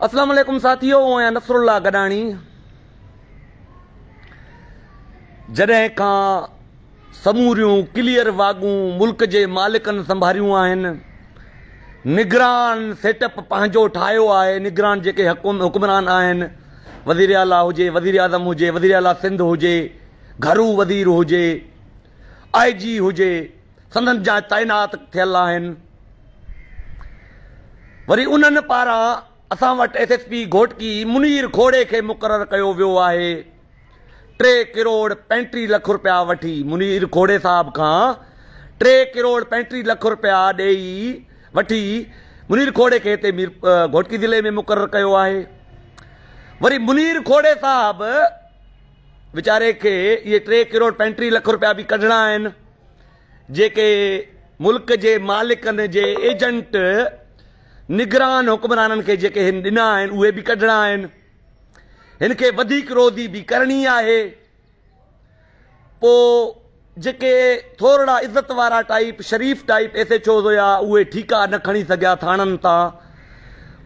अस्सलाम वालेकुम साथियों, ऐं नसरुल्लाह गडाणी। जॾहिं खां समूरियूं क्लियर वागूं मुल्क जे मालिकनि संभारियूं आहिनि, निगरान सेटअप पंहिंजो ठाहियो आहे। निगरान जेके हुक्मरान आहिनि, वज़ीर आला हुजे, वज़ीर आज़म हुजे, वज़ीर आला सिंध हुजे, घरू वज़ीर हुजे, IG हुजे, संदन जा तैनात थियल आहिनि। वरी उन्हनि पारां असां वटि SSP घोटकी मुनीर खोड़े खे मुक़ररु कयो वियो आहे। 3 करोड़ 35 लख रुपया वठी मुनीर खोड़े साहब खां 3 करोड़ 35 लख रुपया ॾेई वठी मुनीर खोड़े खे हिते घोटकी ज़िले में मुक़ररु कयो आहे। वरी मुनीर खोड़े साहब वीचारे खे इहे 3 करोड़ 35 लख रुपया बि कढणा आहिनि, जेके मुल्क जे मालिकनि जे एजेंट निगरान हुक्मराननि खे जेके हिन ॾिना आहिनि उहे बि कढणा आहिनि। हिन खे वधीक रोज़ी बि करणी आहे। पोइ जेके थोरा इज़त वारा टाइप, शरीफ़ टाइप SHOs हुया, उहे ठीका न खणी सघिया थाणनि तां।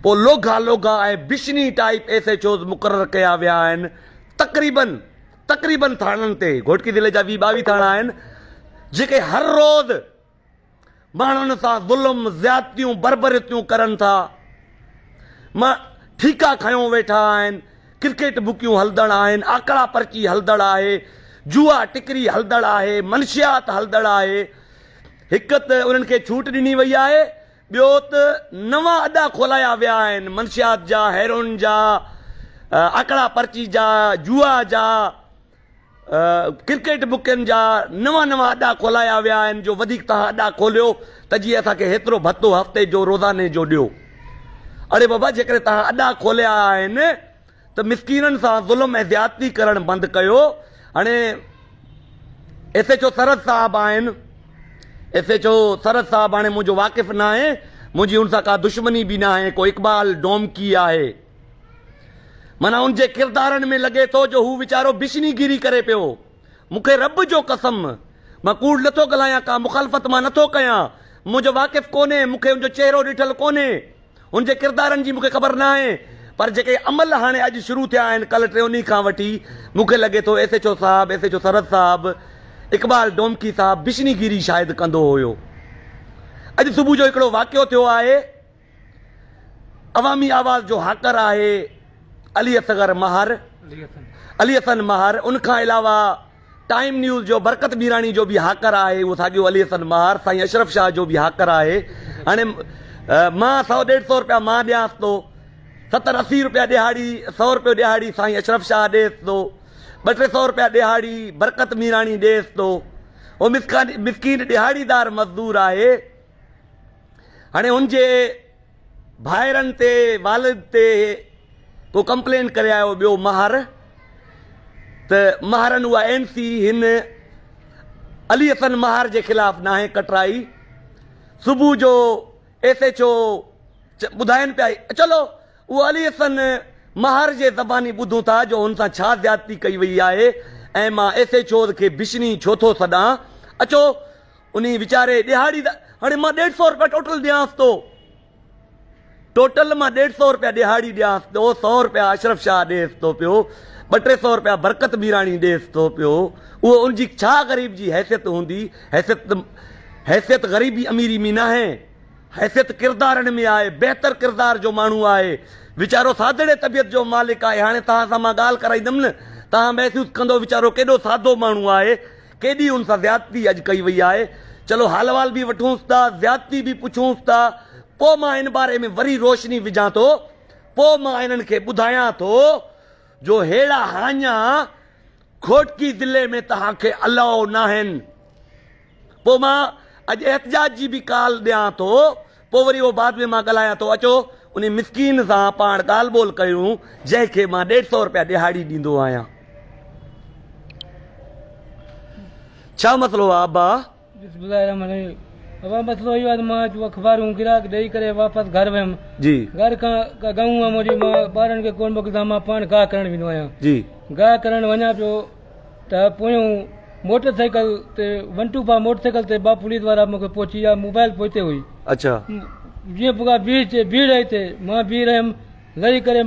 पोइ लोघा लोघा ऐं बिशनी टाइप SHOs मुक़ररु कया विया आहिनि। तक़रीबन थाणनि ते घोटकी ज़िले जा 22 थाणा आहिनि, जेके हर रोज़ माण्हुनि सां ज़ुल्म, ज़्यादतियूं, बरबरियतियूं करनि था। ठीका खयों वेठा आहिनि, क्रिकेट बुकियूं हलंदड़ आहिनि, आकड़ा पर्ची हलंदड़ आहे, जुआ टिकरी हलंदड़ आहे, मनशियात हलंदड़ आहे। हिकु त उन्हनि खे छूट ॾिनी वई आहे, ॿियो त नवां अॾा खोलाया विया आहिनि, मनशियात जा, हेरोइन जा, आकड़ा पर्ची जा, जुआ जा, क्रिकेट बुकियुनि जा नवां अॾा खोलाया विया आहिनि। जो वधीक तव्हां अॾा खोलियो त जीअं असांखे हेतिरो भत्तो हफ़्ते जो रोज़ाने जो ॾियो। अड़े बाबा, जेकॾहिं तव्हां अॾा खोलिया आहिनि त मिसकीननि सां ज़ुल्म ऐं ज़्यादती करणु बंदि कयो। हाणे SHO सरद साहब आहिनि, SHO सरद साहब हाणे मुंहिंजो वाक़िफ़ न आहे, मुंहिंजी हुन सां का दुश्मनी बि न आहे। को इक़बाल डोमकी आहे, माना उनजे किरदारनि में लॻे थो जो हू वीचारो बिशनीगिरी करे पियो। मूंखे रब जो कसम, मां कूड़ नथो ॻाल्हायां, का मुखालफ़त मां नथो कयां, मुंहिंजो वाक़िफ़ कोन्हे, मूंखे उनजो चहिरो ॾिठल कोन्हे, उनजे किरदारनि जी मूंखे ख़बर न आहे। पर जेके अमल हाणे अॼु शुरू थिया आहिनि, कल्ह 3 खां वठी, मूंखे लॻे थो SHO साहब, SHO सरद साहब, इक़बाल डोमकी साहब बिशनीगिरी शायदि कंदो हुयो। अॼु सुबुह जो हिकिड़ो वाक़ियो थियो आहे। अवामी आवाज़ जो हाकर आहे अली हसन महार। उनखां अलावा टाइम न्यूज़ जो बरकत मीरानी जो बि हाकर आहे, उहो साॻियो अली हसन महार। साईं अशरफ शाह जो बि हाकर आहे। हाणे मां 100-150 रुपया मां ॾियांसि थो, 70-80 रुपया ॾिहाड़ी, 100 रुपयो ॾिहाड़ी साईं अशरफ शाह ॾेसि थो, 200-300 रुपया ॾिहाड़ी बरकत मीरानी ॾेसि थो। उहो मिसकीन ॾिहाड़ीदार मज़दूर आहे। हाणे हुनजे भाइरनि ते, वालिद ते को कंप्लेन करे आयो ॿियो महार, त महारनि उहा NC हिन अली हसन महार जे ख़िलाफ़ न आहे कटराई। सुबुह जो SHO ॿुधाइनि पिया, चलो उहो अली हसन महार जे ज़बानी ॿुधूं था जो हुन सां छा ज़्यादती कई वई आहे ऐं मां SHOs खे बिशनी छो थो सॾां। अचो उन वीचारे ॾिहाड़ीदार, हाणे मां 150 रुपया टोटल ॾियांसि थो, टोटल मां 150 रुपया ॾिहाड़ी ॾियांसि थो, 100 रुपया अशरफ शाह ॾेसि थो पियो, 200-300 रुपया बरकत मीरानी ॾेसि थो पियो। उहो उनजी छा ग़रीब जी हैसियत हूंदी? हैसियत ग़रीबी अमीरी में न आहे, हैसियत किरदारनि में आहे। बहितर किरदार जो माण्हू आहे, वीचारो सादड़े तबियत जो मालिक आहे। हाणे तव्हां सां मां ॻाल्हि कराईंदुमि न, तव्हां महसूसु कंदो वीचारो केॾो सादो माण्हू आहे, केॾी हुन सां ज़्यादती अॼु कई वई आहे। चलो हाल वाल बि वठूंसि था, ज़्यादती बि पुछूंसि था, पोइ मां इन बारे में वरी रोशनी विझां थो, पोइ मां इन्हनि खे ॿुधायां थो जो हेड़ा हाञा घोटकी ज़िले में तव्हांखे अलाउ न आहिनि। पोइ मां अॼु एहतजाज जी बि काल ॾियां थो, पोइ वरी उहो बाद में मां ॻाल्हायां थो। अचो उन मिसकीन सां पाण ॻाल्हि ॿोल कयूं, जंहिंखे मां 150 रुपया ॾिहाड़ी ॾींदो आहियां। छा मसलो आहे अब्बा? अब मसलो इहो आहे, मां अख़बारूं गिराक ॾेई करे वापसि घर वियुमि जी। घर खां गऊं आहे मुंहिंजी, मां ॿारनि खे कोन मोकिलिंदा, मां पाण गाह करणु वेंदो आहियां जी। गाह करणु वञा पियो त पोयूं मोटरसाइकिल ते 125 मोटरसाइकिल ते 2 पुलिस वारा मूंखे पहुची विया, मोबाइल पोइते हुई। अच्छा, जीअं पोइ बीह रही थे, मां बीह रहियुमि लही करे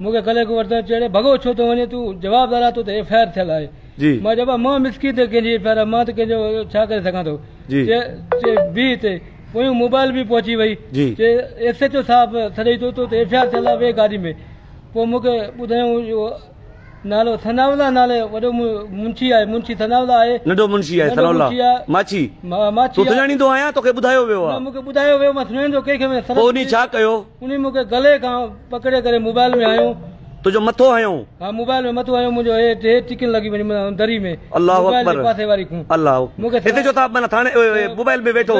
मूंखे गले को वरितो चढ़े भॻो छो थो वञे तूं जवाबदार आहे तो त एफआईआर थियल आहे जी मां चइबो मां मिसकी ते कंहिंजी एफआईआर मां त कंहिंजो छा करे सघां थो चे बी ते पोइ मोबाइल बि पहुची वई चे एसएचओ साहब सॾई तो एफआईआर थियल आहे ॿिए गाॾी में पोइ मूंखे ॿुधायूं इहो नालो थनावला नाले वॾो मुंशी आहे मुंशी थनावला आहे नंढो मुंशी आहे थनावला माछी माछी तूं सुञाणींदो आहियां तोखे ॿुधायो वियो आहे मूंखे ॿुधायो वियो मां सुञाणींदो कंहिंखे पोइ उनी छा कयो उन मूंखे गले खां पकड़े करे मोबाइल में आयो तुंहिंजो मथो आयो हाँ मोबाइल में मथो आयो मुंहिंजो हे चिकन लगी वञी दरी में अल्लाह अकबर पासे वारी खूं अल्लाह मूंखे हिते जो था माना थाने मोबाइल में वेठो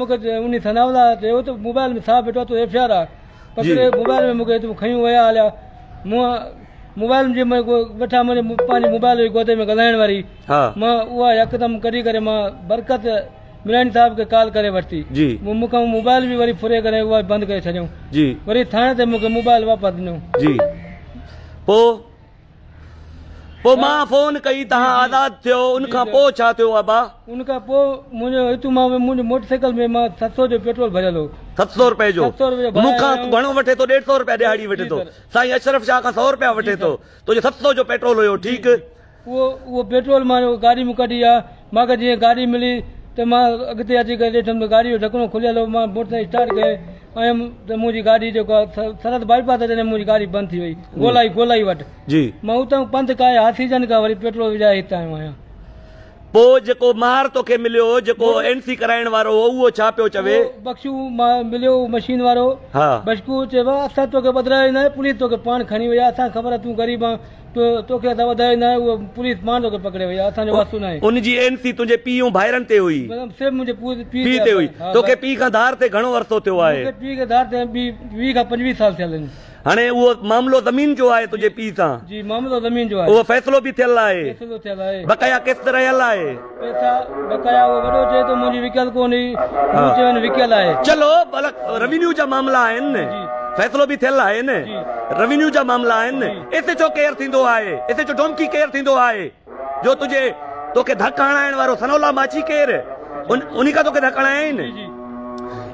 मूंखे उन थनावला चयो त मोबाइल में साहब वेठो तो एफआईआर आहे पकड़े मोबाइल में मूंखे खयूं विया हलिया मूं मोबाइल जे वेठा मुंहिंजे पंहिंजी मोबाइल हुई गोदे में ॻाल्हाइण वारी मां उहा यकदमि कढी करे मां बरकत मिरानी साहब खे कॉल करे वरिती मूंखां मोबाइल बि वरी फुरे करे उहा बंदि करे छॾियऊं वरी थाणे ते मूंखे मोबाइल वापसि ॾिनो जी पोइ मां फोन कई तव्हां आज़ाद थियो उनखां पोइ छा थियो अबा उनखां पोइ मुंहिंजो हितू मां मुंहिंजे मोटरसाइकिल में मां 700 जो पेट्रोल भरियल हो 700 रुपए जो मूंखां घणो वठे थो 150 रुपया दिहाड़ी वठे थो साईं अशरफ शाह खां 100 रुपया वठे थो तुंहिंजो 700 जो पेट्रोल हुयो ठीकु उहो पेट्रोल मां गाॾी में कढी आहे मूंखे जीअं गाॾी मिली त मां अॻिते अची करे ॾिठुमि त गाॾी जो ढकणो खुलियल हो मां मोटरसाइकिल स्टार्ट कयो आयुमि त मुंहिंजी गाॾी जेको आहे सरहद बाईपास ते मुंहिंजी गाॾी बंदि थी वई ॻोल्हाई वटि मां उतां पंधु काए हाथीजन खां वरी पेट्रोल विझाए हिते आयो आहियां पोइ जेको मार तोखे मिलियो जेको एनसी कराइण वारो हो उहो छा पियो चवे बख्शू मां मिलियो मशीन वारो बख्शू चइबो असां तोखे ॿधायो न पुलिस तोखे पाण खणी वई आहे असांखे ख़बर आहे तूं ग़रीब आहे तोखे असां ॿधायो न उहो पुलिस पाण तोखे पकड़े वई आहे असांजो वास्तु न आहे उनजी एनसी तुंहिंजे पीउ भाइरनि ते हुई सिर्फ़ु मुंहिंजे पीउ ते हुई तोखे पीउ खां धार ते घणो अरसो थियो आहे पीउ खे धार ते 20 खां 25 साल थियल आहिनि हाणे उहो मामलो ज़मीन जो आहे तुंहिंजे पीउ सां जी मामलो ज़मीन जो आहे उहो फ़ैसिलो बि थियल आहे बकाया किस्त रहियल आहे पैसा बकाया उहो वॾो चए थो मुंहिंजी विकियल कोन्हे विकियल आहे चलो रेवेन्यू जा मामला आहिनि फ़ैसिलो बि थियल आहे न रेवेन्यू जा मामला आहिनि एसएचओ केयर थींदो आहे एसएचओ डोमकी केयर थींदो आहे जो तोखे धक हणाइण वारो सनौला माछी केर उन खां तोखे धक हणाया आहिनि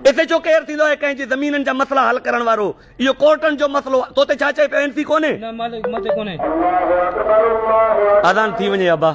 एसएचओ केयर थींदो आहे कंहिंजी ज़मीननि जा मसला हल करण वारो इहो कोर्टनि जो मसलो तो ते छा चए पियो एनसी कोन्हे आज़ान थी वञे अबा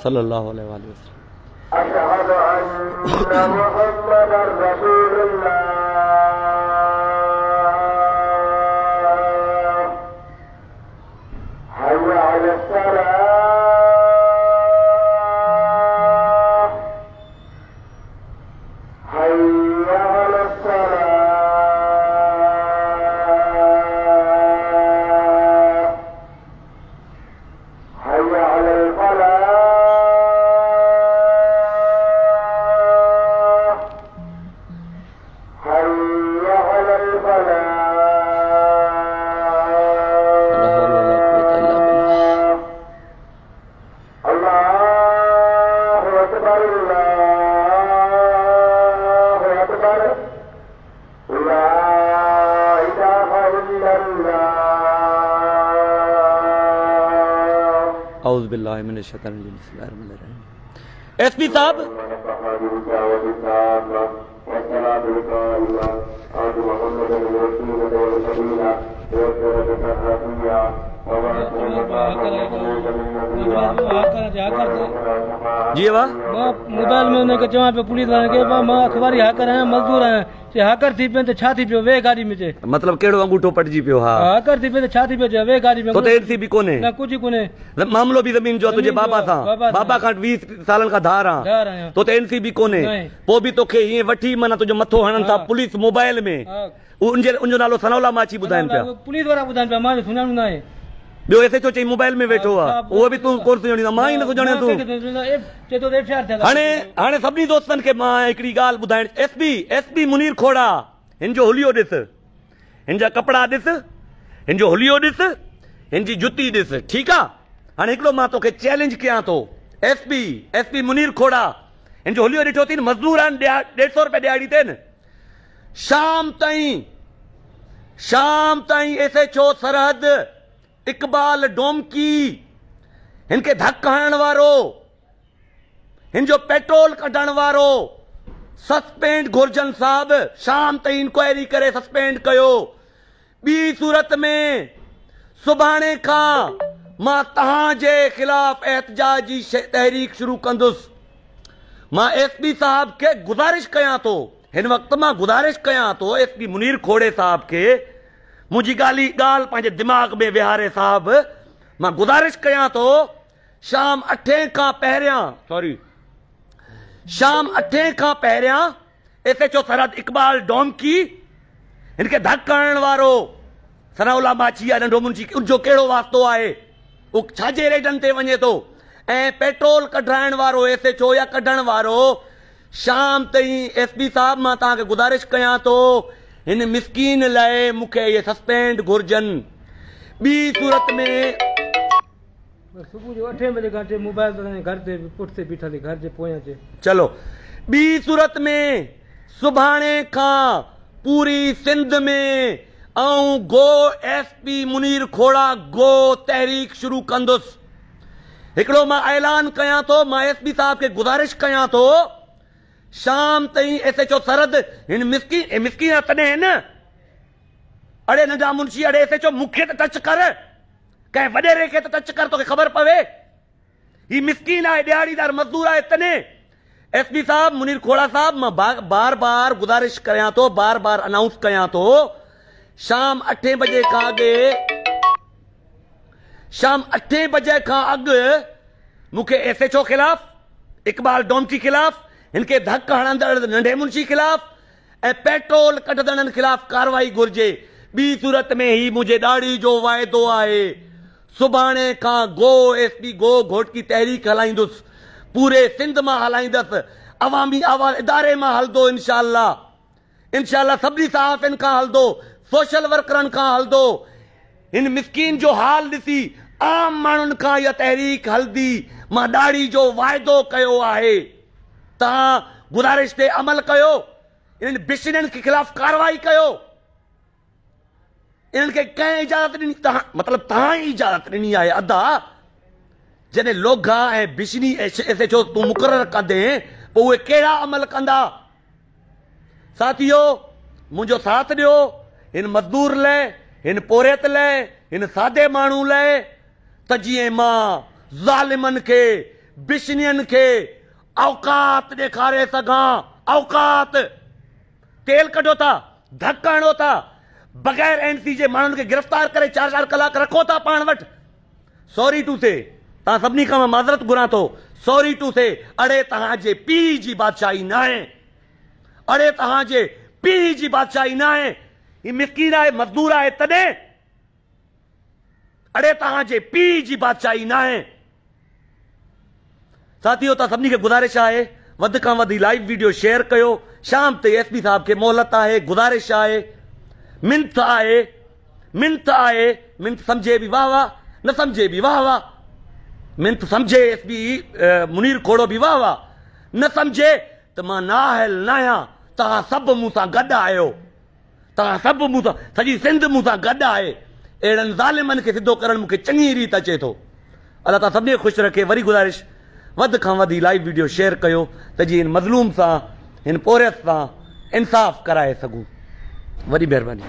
सल्लल्लाहु अलैहि वसल्लम अशहदु अन्ना मुहम्मदर रसूलुल्लाह हय्या अलस सलाह हय्या अलस सलाह हय्या अलल फलाह एसपी साहब जी वाह मोबाइल में उनके चवां पे पुलिस वाले के मां अखबारी हाकर आहियां मजदूर आहियां चे हाकर थी पे त छा थी पियो वे गाड़ी में चे मतलब केड़ो अंगूठो पटजी पियो हा हाकर थी पे त छा थी पियो चे वे गाड़ी में तो एनसी भी कोने ना कुछ कोने मामलो भी जमीन जो तुझे बाबा था बाबा का 20 सालन का धार हां तो एनसी भी कोने पो भी तोखे ये वठी मना तुझे मथो हणन था पुलिस मोबाइल में उनजो नालो सनौला माछी बुधाइन पिया पुलिस वाला बुधाइन पिया मां सुनाणो ना है ॿियो एसएचओ चई मोबाइल में वेठो आहे, उहो बि तूं कोन सुञाणींदा, मां ई न सुञाणियां तूं। हाणे सभिनी दोस्तनि खे मां हिकिड़ी ॻाल्हि ॿुधाइण, एसपी मुनीर खोड़ा, हिन जो हुलियो ॾिस, हिन जा कपिड़ा ॾिस, हिन जो हुलियो ॾिस, हिन जी जुती ॾिस, ठीकु आहे। हाणे हिकिड़ो मां तोखे चैलेंज कयां थो, एसपी मुनीर खोड़ा, हिन जो हुलियो ॾिठो अथई, मज़दूर आहिनि, 150 रुपया ॾियाड़ी अथनि। शाम ताईं एसएचओ सरहद इकबाल डोमकी, हिन खे धक हणण वारो, हिन जो पेट्रोल कढण वारो सस्पेंड घुर्जन साहब, शाम ताईं इंक्वायरी करे सस्पेंड कयो। ॿी सूरत में सुभाणे खां मां तव्हांजे ख़िलाफ़ एहतजाज जी तहरीक शुरू कंदुसि। मां एसपी साहब खे गुज़ारिश कयां थो, हिन वक़्तु मां गुज़ारिश कयां थो एसपी मुनीर खोड़े साहब खे, मुंहिंजी ॻाल्हि पंहिंजे दिमाग़ में विहारे साहब, मां गुज़ारिश कयां थो शाम 8 खां पहिरियां एसएचओ सरहद इकबाल डोमकी, हिन खे धक हणण वारो सनाउल्ला माछी आहे, नंढो मुंशी, उनजो कहिड़ो वास्तो आहे, उहो छाजे रेडनि ते वञे थो, ऐं पेट्रोल कढाइण वारो एसएचओ या कढण वारो, शाम ताईं एसपी साहब मां तव्हांखे गुज़ारिश कयां थो हिन मिसकीन लाइ मूंखे इहे सस्पेंड घुर्जनि। ॿी सूरत में सुबुह जो 8 बजे खां मोबाइल घर ते पुठिते बीठा थी, घर जे पोयां अचे। चलो, ॿी सूरत में सुभाणे खां पूरी सिंध में ऐं गो एसपी मुनीर खोड़ा गो तहरीक शुरू कंदुसि। हिकिड़ो मां ऐलान कयां थो, मां एसपी साहब खे गुज़ारिश कयां थो, शाम ताईं एसएचओ सरहद हिन मिसकीन तॾहिं न, अड़े नंढा मुंशी, अड़े एसएचओ मूंखे त टच कर, कंहिं वॾेरे खे त टच कर, तोखे ख़बर पवे ही मिसकीन आहे, ॾियाड़ीदार मज़दूर आहे तॾहिं। एसपी साहब मुनीर खोड़ा साहब, मां बार बार गुज़ारिश कयां थो, बार बार अनाउंस कयां थो, शाम 8 बजे खां अॻु मूंखे एसएचओ खिलाफ़, इकबाल डोमकी खिलाफ़, हिन खे धक हणंदड़ नंढे मुंशी खिलाफ़ ऐं पेट्रोल कढंदड़नि खिलाफ़ कार्रवाई घुर्जे। ॿी सूरत में ही मुंहिंजे ॾाढ़ी जो वाइदो आहे, सुभाणे खां गो एसपी गो घोटकी तहरीक हलाईंदुसि, पूरे सिंध मां हलाईंदुसि, अवामी आवाज़ इदारे मां हलंदो, इंशाअल्लाह सभिनी सहाफ़ियुनि खां हलंदो, सोशल वर्करनि खां हलंदो। हिन मिसकीन जो हाल ॾिसी आम माण्हुनि खां इहा तहरीक हलंदी। मां ॾाढ़ी जो वाइदो कयो आहे, तव्हां गुज़ारिश ते अमल कयो, इन्हनि बिशननि के खिलाफ़ कार्रवाई कयो। इन्हनि खे कंहिं इजाज़त ॾिनी, मतिलबु तव्हां ई इजाज़त ॾिनी आहे। अदा जॾहिं लोघा ऐं बिशनी एसएचओ तूं मुक़ररु कंदे, पोइ उहे कहिड़ा अमल कंदा? साथियो, मुंहिंजो साथ ॾियो हिन मज़दूर लाइ, हिन पोरियत लाइ, हिन सादे माण्हू लाइ, त जीअं मां ज़ालिमनि खे, बिशनियनि खे औकात ॾेखारे सघां। औकात, तेल कढो था, धक हणो था, बग़ैर एनसी जे माण्हुनि खे गिरफ़्तार करे 4-4 कलाक रखो था पाण वटि। सॉरी टू से, तव्हां सभिनी खां मां माज़रत घुरां थो, सॉरी टू से, अड़े तव्हांजे पीउ जी बादशाही न आहे, अड़े तव्हांजे पीउ जी बादशाही न आहे। ही मिसकीन आहे, मज़दूर आहे तॾहिं, अड़े तव्हांजे पीउ जी बादशाही न आहे। साथियो, तव्हां सभिनी खे गुज़ारिश आहे, वधि खां वधि लाइव वीडियो शेयर कयो। शाम ते एसपी साहब खे मोहलत आहे, गुज़ारिश आहे, मिंथ आहे, मिंथ सम्झे बि वाह वाह, न सम्झे बि वाह वाह। मिंथ सम्झे एसपी मुनीर खोड़ो बि वाह वाह, न सम्झे त मां नाहिल न आहियां। तव्हां सभु मूं सां गॾु आहियो, तव्हां सभु मूं सां, सॼी सिंध मूं सां गॾु आहे। अहिड़नि ज़ालिमनि खे सिधो करणु मूंखे चङी रीति अचे थो। अलाह ताला सभिनी खे ख़ुशि रखे। वरी गुज़ारिश, वधि खां वधि लाइव वीडियो शेयर कयो त जीअं हिन मज़लूम सां, हिन पोरियत सां इंसाफ़ कराए सघूं। वॾी महिरबानी।